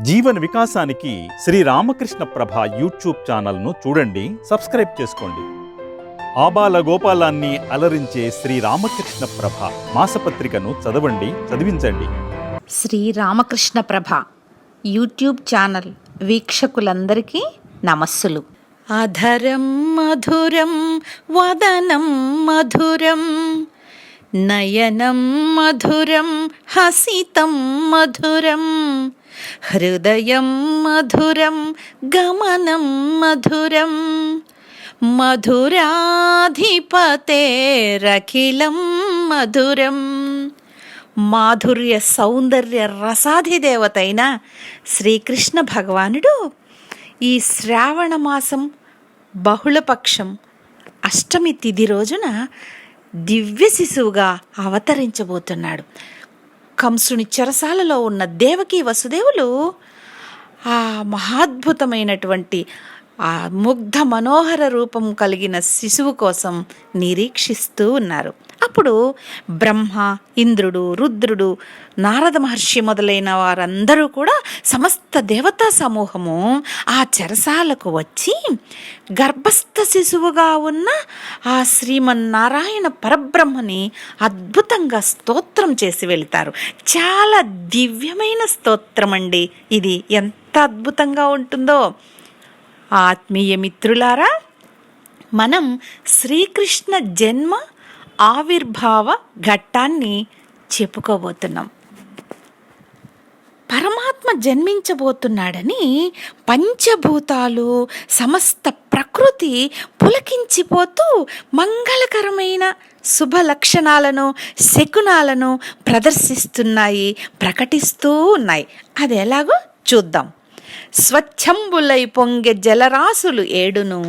జీవన వికాసానికి శ్రీ రామకృష్ణ ప్రభ యూట్యూబ్ ఛానల్ను చూడండి, సబ్స్క్రైబ్ చేసుకోండి. ఆబాల గోపాలాన్ని అలరించే శ్రీ రామకృష్ణ ప్రభ మాసపత్రికను చదవండి, చదివించండి. శ్రీ రామకృష్ణ ప్రభ యూట్యూబ్ ఛానల్ వీక్షకులందరికీ నమస్సులు. అధరం మధురం వదనం మధురం నయనం మధురం హసితం మధురం హృదయం మధురం గమనం మధురం మధురాధిపతేరఖిలం మధురం. మాధుర్య సౌందర్య రసాధిదేవత అయిన శ్రీకృష్ణ భగవానుడు ఈ శ్రావణ మాసం బహుళపక్షం అష్టమి తిథి రోజున దివ్య శిశువుగా అవతరించబోతున్నాడు. కంసుని చెరసాలలో ఉన్న దేవకీ వసుదేవులు ఆ మహాద్భుతమైనటువంటి ఆ ముగ్ధ మనోహర రూపం కలిగిన శిశువు కోసం నిరీక్షిస్తూ ఉన్నారు. అప్పుడు బ్రహ్మ, ఇంద్రుడు, రుద్రుడు, నారద మహర్షి మొదలైన వారందరూ కూడా సమస్త దేవతా సమూహము ఆ చెరసాలకు వచ్చి గర్భస్థ శిశువుగా ఉన్న ఆ శ్రీమన్నారాయణ పరబ్రహ్మని అద్భుతంగా స్తోత్రం చేసి వెళ్తారు. చాలా దివ్యమైన స్తోత్రం అండి ఇది. ఎంత అద్భుతంగా ఉంటుందో. ఆత్మీయ మిత్రులారా, మనం శ్రీకృష్ణ జన్మ ఆవిర్భావ ఘట్టాన్ని చెప్పుకోబోతున్నాం. పరమాత్మ జన్మించబోతున్నాడని పంచభూతాలు, సమస్త ప్రకృతి పులకించిపోతూ మంగళకరమైన శుభ లక్షణాలను, శకునాలను ప్రదర్శిస్తున్నాయి, ప్రకటిస్తూ ఉన్నాయి. అది ఎలాగో చూద్దాం. స్వచ్ఛంబులై పొంగె జలరాశులు ఏడును,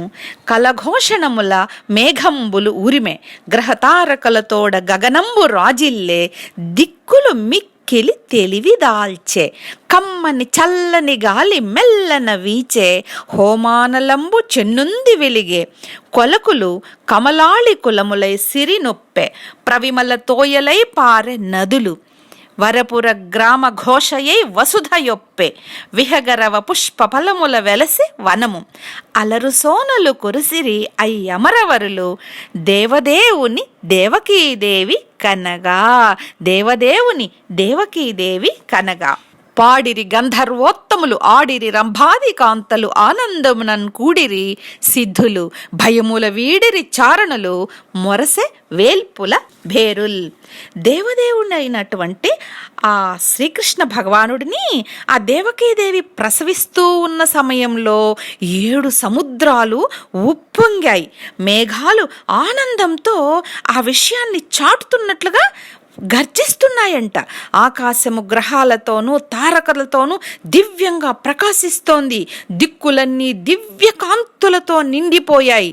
కలఘోషణముల మేఘంబులు ఉరిమే, గ్రహతారకలతోడ గగనంబు రాజిల్లే, దిక్కులు మిక్కిలి తెలివిదాల్చే, కమ్మని చల్లని గాలి మెల్లన వీచే, హోమానలంబు చెన్నుంది వెలిగే, కొలకులు కమలాళి కులములై సిరినొప్పే, ప్రవిమల తోయలై పారె నదులు, వరపుర గ్రామ ఘోషయై వసుధయొప్పే, విహగరవ పుష్ప ఫలముల వెలసి వనము, అలరు సోనలు కురిసిరి అయ్యమరవరులు, దేవదేవుని దేవకీదేవి కనగా, దేవదేవుని దేవకీదేవి కనగా, పాడిరి గంధర్వోత్తములు ఆడిరి రంభాది కాంతలు ఆనందమునన్ కూడిరి సిద్ధులు, భయముల వీడిరి చారణులు మొరసె వేల్పుల భేరుల్. దేవదేవుడైనటువంటి ఆ శ్రీకృష్ణ భగవానుడిని ఆ దేవకీదేవి ప్రసవిస్తూ ఉన్న సమయంలో 7 సముద్రాలు ఉప్పొంగాయి. మేఘాలు ఆనందంతో ఆ విషయాన్ని చాటుతున్నట్లుగా గర్జిస్తున్నాయంట. ఆకాశము గ్రహాలతోనూ తారకలతోనూ దివ్యంగా ప్రకాశిస్తోంది. దిక్కులన్నీ దివ్య కాంతులతో నిండిపోయాయి.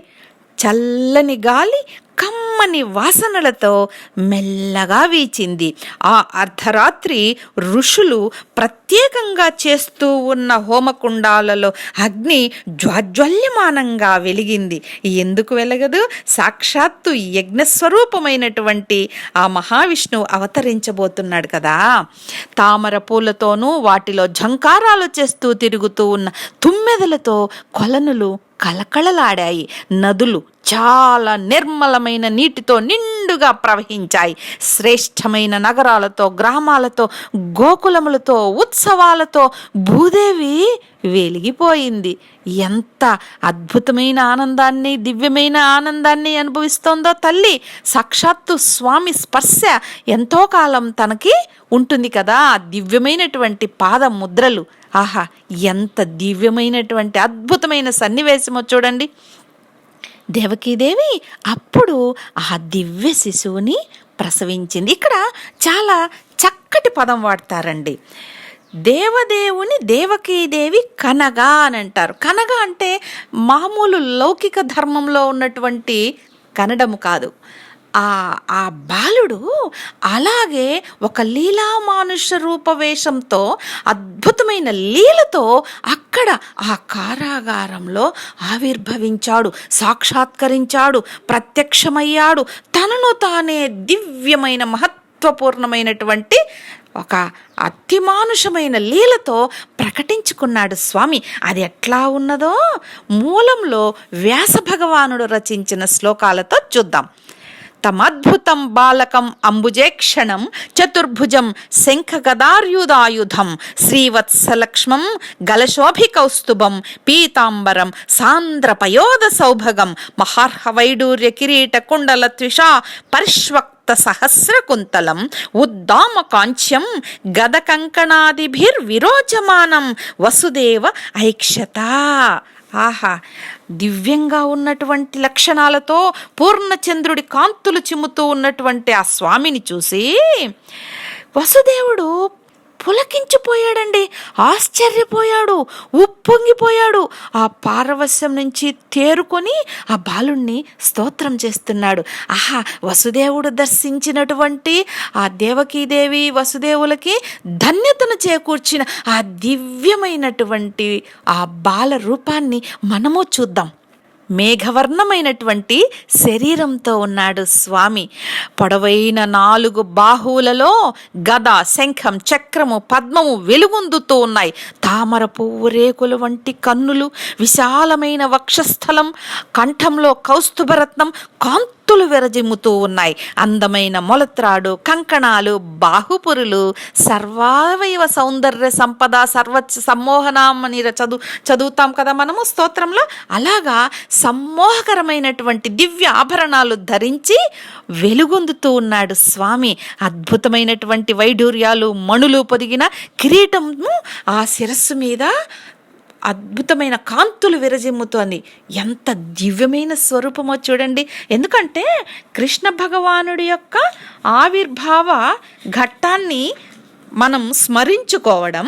చల్లని గాలి కమ్మని వాసనలతో మెల్లగా వీచింది. ఆ అర్ధరాత్రి ఋషులు ప్రత్యేకంగా చేస్తూ ఉన్న హోమకుండాలలో అగ్ని జ్వాజ్వల్యమానంగా వెలిగింది. ఎందుకు వెలగదు? సాక్షాత్తు యజ్ఞస్వరూపమైనటువంటి ఆ మహావిష్ణువు అవతరించబోతున్నాడు కదా. తామర పూలతోనూ వాటిలో ఝంకారాలు చేస్తూ తిరుగుతూ ఉన్న తుమ్మెదలతో కొలనులు కలకళలాడాయి. నదులు చాలా నిర్మలమైన నీటితో నిండుగా ప్రవహించాయి. శ్రేష్టమైన నగరాలతో, గ్రామాలతో, గోకులములతో, ఉత్సవాలతో భూదేవి వెలిగిపోయింది. ఎంత అద్భుతమైన ఆనందాన్ని, దివ్యమైన ఆనందాన్ని అనుభవిస్తోందో తల్లి. సాక్షాత్తు స్వామి స్పర్శ ఎంతో కాలం తనకి ఉంటుంది కదా. దివ్యమైనటువంటి పాద ముద్రలు. ఆహా, ఎంత దివ్యమైనటువంటి అద్భుతమైన సన్నివేశమో చూడండి. దేవకీదేవి అప్పుడు ఆ దివ్య శిశువుని ప్రసవించింది. ఇక్కడ చాలా చక్కటి పదం వాడతారండి. దేవదేవుని దేవకీదేవి కనగా అని అంటారు. కనగా అంటే మామూలు లౌకిక ధర్మంలో ఉన్నటువంటి కనడము కాదు. ఆ బాలుడు అలాగే ఒక లీలామానుష రూపవేషంతో, అద్భుతమైన లీలతో అక్కడ ఆ కారాగారంలో ఆవిర్భవించాడు, సాక్షాత్కరించాడు, ప్రత్యక్షమయ్యాడు. తనను తానే దివ్యమైన మహత్వపూర్ణమైనటువంటి ఒక అతిమానుషమైన లీలతో ప్రకటించుకున్నాడు స్వామి. అది ఎట్లా ఉన్నదో మూలంలో వ్యాస భగవానుడు రచించిన శ్లోకాలతో చూద్దాం. తమద్భుతం బాలకం అంబుజేక్షణం చతుర్భుజం శంఖగదార్యుధాయుధం శ్రీవత్సలక్ష్మం గలశోభికౌస్తుభం పీతాంబరం సాంద్రపయోద సౌభగం మహార్హవైడూర్య కిరీట కుండల త్విషా పరిష్వక్త సహస్రకుంతలం ఉద్దామ కాంచ్యం గద కంకణాదిభిర్విరోచమానం వసుదేవ ఐక్షత. ఆహా, దివ్యంగా ఉన్నటువంటి లక్షణాలతో పూర్ణచంద్రుడి కాంతులు చిమ్ముతూ ఉన్నటువంటి ఆ స్వామిని చూసి వసుదేవుడు పులకించిపోయాడండి, ఆశ్చర్యపోయాడు, ఉప్పొంగిపోయాడు. ఆ పారవశ్యం నుంచి తేరుకొని ఆ బాలుణ్ణి స్తోత్రం చేస్తున్నాడు. ఆహా, వసుదేవుడు దర్శించినటువంటి ఆ దేవకీదేవి వసుదేవులకి ధన్యతను చేకూర్చిన ఆ దివ్యమైనటువంటి ఆ బాల రూపాన్ని మనము చూద్దాం. మేఘవర్ణమైనటువంటి శరీరంతో ఉన్నాడు స్వామి. పొడవైన 4 బాహువులలో గద, శంఖం, చక్రము, పద్మము వెలుగొందుతూ ఉన్నాయి. తామర పువ్వు రేకుల వంటి కన్నులు, విశాలమైన వక్షస్థలం, కంఠంలో కౌస్తుభరత్నం కాంతులు విరజిమ్ముతూ ఉన్నాయి. అందమైన మొలత్రాడు, కంకణాలు, బాహుపురులు, సర్వావయవ సౌందర్య సంపద, సమ్మోహనామని చదువుతాం కదా మనము స్తోత్రంలో. అలాగా సమ్మోహకరమైనటువంటి దివ్య ఆభరణాలు ధరించి వెలుగొందుతూ ఉన్నాడు స్వామి. అద్భుతమైనటువంటి వైఢూర్యాలు, మణులు పొదిగిన కిరీటము ఆ శిరస్సు మీద అద్భుతమైన కాంతులు విరజిమ్ముతోంది. ఎంత దివ్యమైన స్వరూపమో చూడండి. ఎందుకంటే కృష్ణ భగవానుడి యొక్క ఆవిర్భావ ఘట్టాన్ని మనం స్మరించుకోవడం,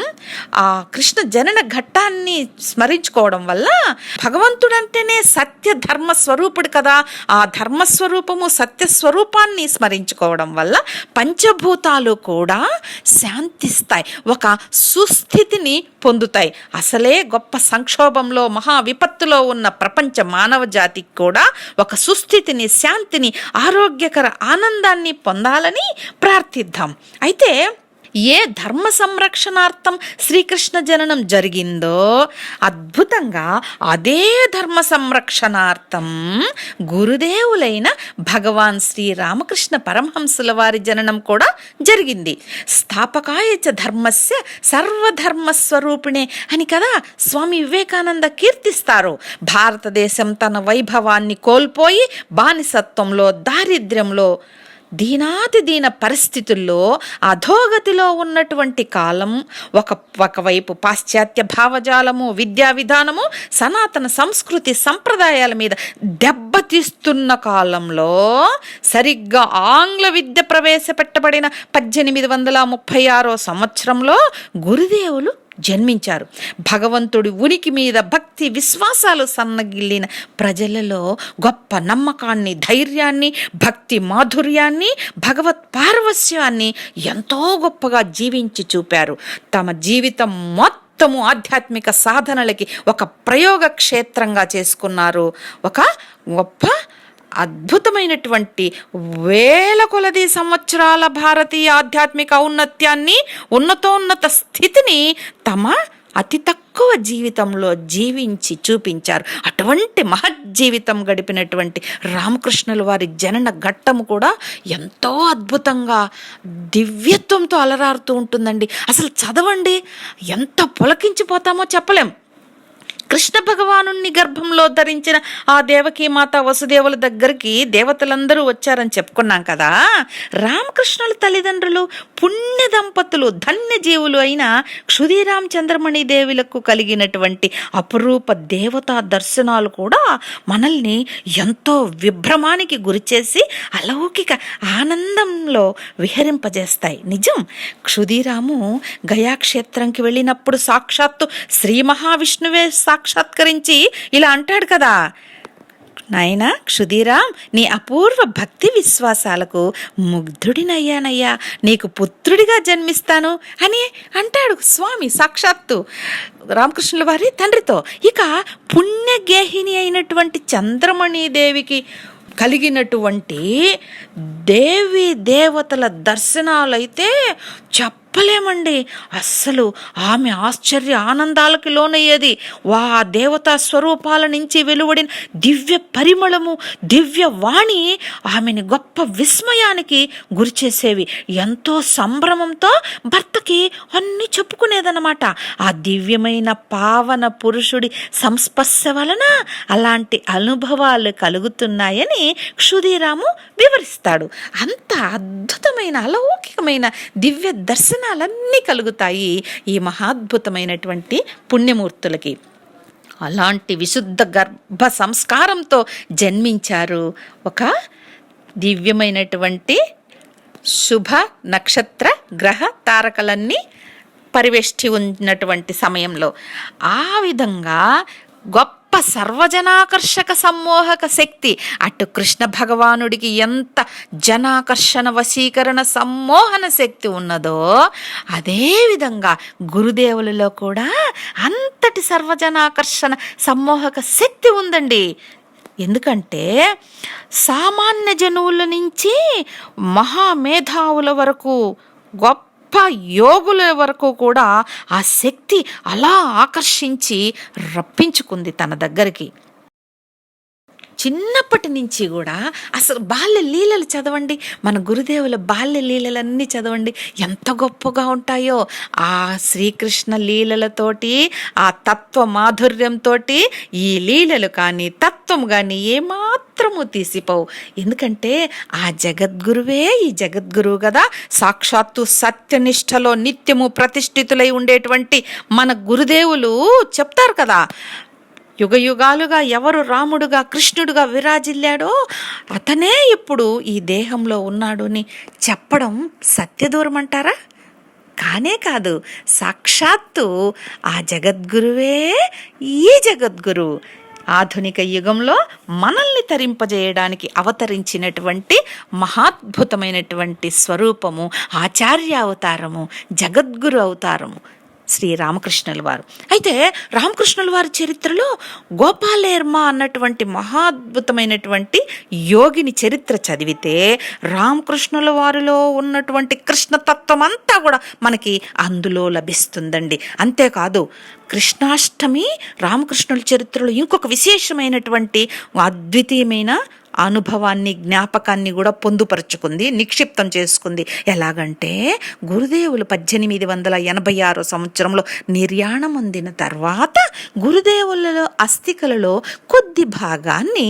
ఆ కృష్ణ జనన ఘట్టాన్ని స్మరించుకోవడం వల్ల భగవంతుడంటేనే సత్య ధర్మ స్వరూపుడు కదా, ఆ ధర్మస్వరూపము సత్యస్వరూపాన్ని స్మరించుకోవడం వల్ల పంచభూతాలు కూడా శాంతిస్తాయి, ఒక సుస్థితిని పొందుతాయి. అసలే గొప్ప సంక్షోభంలో మహా విపత్తులో ఉన్న ప్రపంచ మానవ జాతికి కూడా ఒక సుస్థితిని, శాంతిని, ఆరోగ్యకర ఆనందాన్ని పొందాలని ప్రార్థిద్దాం. అయితే ఏ ధర్మ సంరక్షణార్థం శ్రీకృష్ణ జననం జరిగిందో అద్భుతంగా అదే ధర్మ సంరక్షణార్థం గురుదేవులైన భగవాన్ శ్రీ రామకృష్ణ పరమహంసుల వారి జననం కూడా జరిగింది. స్థాపకాయ చ ధర్మస్య సర్వధర్మస్వరూపిణే అని కదా స్వామి వివేకానంద కీర్తిస్తారు. భారతదేశం తన వైభవాన్ని కోల్పోయి బానిసత్వంలో, దారిద్ర్యంలో, దీనాతి దీన పరిస్థితుల్లో అధోగతిలో ఉన్నటువంటి కాలం, ఒకవైపు పాశ్చాత్య భావజాలము, విద్యా విధానము, సనాతన సంస్కృతి సంప్రదాయాల మీద దెబ్బతీస్తున్న కాలంలో సరిగ్గా ఆంగ్ల విద్య ప్రవేశపెట్టబడిన 1836 సంవత్సరంలో గురుదేవులు జన్మించారు. భగవంతుడి ఉనికి మీద భక్తి విశ్వాసాలు సన్నగిల్లిన ప్రజలలో గొప్ప నమ్మకాన్ని, ధైర్యాన్ని, భక్తి మాధుర్యాన్ని, భగవత్ పారవస్యాన్ని ఎంతో గొప్పగా జీవించి చూపారు. తమ జీవితం మొత్తము ఆధ్యాత్మిక సాధనలకి ఒక ప్రయోగ క్షేత్రంగా చేసుకున్నారు. ఒక గొప్ప అద్భుతమైనటువంటి వేల కొలది సంవత్సరాల భారతీయ ఆధ్యాత్మిక ఔన్నత్యాన్ని, ఉన్నతోన్నత స్థితిని తమ అతి తక్కువ జీవితంలో జీవించి చూపించారు. అటువంటి మహజ్జీవితం గడిపినటువంటి రామకృష్ణుల వారి జనన ఘట్టము కూడా ఎంతో అద్భుతంగా దివ్యత్వంతో అలరారుతూ ఉంటుందండి. అసలు చదవండి, ఎంత పులకించిపోతామో చెప్పలేం. కృష్ణ భగవాను గర్భంలో ధరించిన ఆ దేవకీమాత వసుదేవుల దగ్గరికి దేవతలందరూ వచ్చారని చెప్పుకున్నాం కదా. రామకృష్ణుల తల్లిదండ్రులు పుణ్య దంపతులు, ధన్యజీవులు అయిన క్షుదీరాం చంద్రమణి దేవులకు కలిగినటువంటి అపురూప దేవతా దర్శనాలు కూడా మనల్ని ఎంతో విభ్రమానికి గురిచేసి అలౌకిక ఆనందంలో విహరింపజేస్తాయి. నిజం, క్షుదీరాము గయాక్షేత్రంకి వెళ్ళినప్పుడు సాక్షాత్తు శ్రీ మహావిష్ణువే సాక్షాత్కరించి ఇలా అంటాడు కదా, నాయనా క్షుదీరాం, నీ అపూర్వ భక్తి విశ్వాసాలకు ముగ్ధుడినయ్యానయ్యా, నీకు పుత్రుడిగా జన్మిస్తాను అని అంటాడు స్వామి సాక్షాత్తు రామకృష్ణుల వారి తండ్రితో. ఇక పుణ్యగేహిని అయినటువంటి చంద్రమణి దేవికి కలిగినటువంటి దేవి దేవతల దర్శనాలైతే చెప్పలేమండి. అస్సలు ఆమె ఆశ్చర్య ఆనందాలకి లోనయ్యేది. దేవతా స్వరూపాల నుంచి వెలువడిన దివ్య పరిమళము, దివ్య వాణి ఆమెని గొప్ప విస్మయానికి గురిచేసేవి. ఎంతో సంభ్రమంతో భర్తకి అన్నీ చెప్పుకునేదన్నమాట. ఆ దివ్యమైన పావన పురుషుడి సంస్పర్శ వలన అలాంటి అనుభవాలు కలుగుతున్నాయని క్షుదీరాము వివరిస్తాడు. అంత అద్భుతమైన అలౌకికమైన దివ్య దర్శనాలన్నీ కలుగుతాయి ఈ మహాద్భుతమైనటువంటి పుణ్యమూర్తులకి. అలాంటి విశుద్ధ గర్భ సంస్కారంతో జన్మించారు. ఒక దివ్యమైనటువంటి శుభ నక్షత్ర గ్రహ తారకలన్నీ పరివేష్టి ఉన్నటువంటి సమయంలో ఆ విధంగా గొప్ప సర్వజనాకర్షక సమ్మోహక శక్తి, అటు కృష్ణ భగవానుడికి ఎంత జనాకర్షణ వశీకరణ సమ్మోహన శక్తి ఉన్నదో అదేవిధంగా గురుదేవులలో కూడా అంతటి సర్వజనాకర్షణ సమ్మోహక శక్తి ఉందండి. ఎందుకంటే సామాన్య జనువుల నుంచి మహామేధావుల వరకు గొప్ప యోగుల వరకు కూడా ఆ శక్తి అలా ఆకర్షించి రప్పించుకుంది తన దగ్గరికి. చిన్నప్పటి నుంచి కూడా అసలు బాల్య లీలలు చదవండి, మన గురుదేవుల బాల్య లీలలన్నీ చదవండి, ఎంత గొప్పగా ఉంటాయో. ఆ శ్రీకృష్ణ లీలలతోటి, ఆ తత్వ మాధుర్యంతో ఈ లీలలు కానీ తత్వం కానీ ఏమాత్రము తీసిపోవు. ఎందుకంటే ఆ జగద్గురువే ఈ జగద్గురువు కదా. సాక్షాత్తు సత్యనిష్టలో నిత్యము ప్రతిష్ఠితులై ఉండేటువంటి మన గురుదేవులు చెప్తారు కదా, యుగ యుగాలుగా ఎవరు రాముడుగా కృష్ణుడుగా విరాజిల్లాడో అతనే ఇప్పుడు ఈ దేహంలో ఉన్నాడు అని చెప్పడం సత్యదూరం అంటారా? కానే కాదు, సాక్షాత్తు ఆ జగద్గురువే ఈ జగద్గురు ఆధునిక యుగంలో మనల్ని తరింపజేయడానికి అవతరించినటువంటి మహాద్భుతమైనటువంటి స్వరూపము, ఆచార్య అవతారము, జగద్గురు అవతారము శ్రీ రామకృష్ణుల వారు. అయితే రామకృష్ణుల వారి చరిత్రలో గోపాలేర్మ అన్నటువంటి మహాద్భుతమైనటువంటి యోగిని చరిత్ర చదివితే రామకృష్ణుల వారిలో ఉన్నటువంటి కృష్ణతత్వం అంతా కూడా మనకి అందులో లభిస్తుందండి. అంతేకాదు కృష్ణాష్టమి రామకృష్ణుల చరిత్రలో ఇంకొక విశేషమైనటువంటి అద్వితీయమైన అనుభవాన్ని, జ్ఞాపకాన్ని కూడా పొందుపరుచుకుంది, నిక్షిప్తం చేసుకుంది. ఎలాగంటే గురుదేవులు 1886 సంవత్సరంలో నిర్యాణం పొందిన తర్వాత గురుదేవులలో అస్థికలలో కొద్ది భాగాన్ని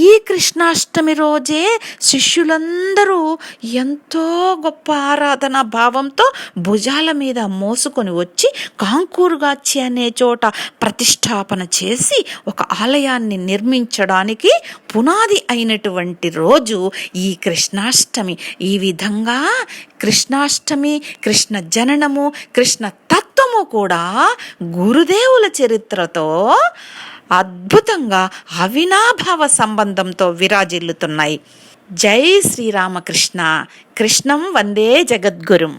ఈ కృష్ణాష్టమి రోజే శిష్యులందరూ ఎంతో గొప్ప ఆరాధనా భావంతో భుజాల మీద మోసుకొని వచ్చి కాంకూరుగాచి అనే చోట ప్రతిష్టాపన చేసి ఒక ఆలయాన్ని నిర్మించడానికి పునాది అయినటువంటి రోజు ఈ కృష్ణాష్టమి. ఈ విధంగా కృష్ణాష్టమి, కృష్ణ జననము, కృష్ణ తత్వము కూడా గురుదేవుల చరిత్రతో అద్భుతంగా అవినాభావ సంబంధంతో విరాజిల్లుతున్నాయి. జై శ్రీరామకృష్ణ. కృష్ణం వందే జగద్గురుం.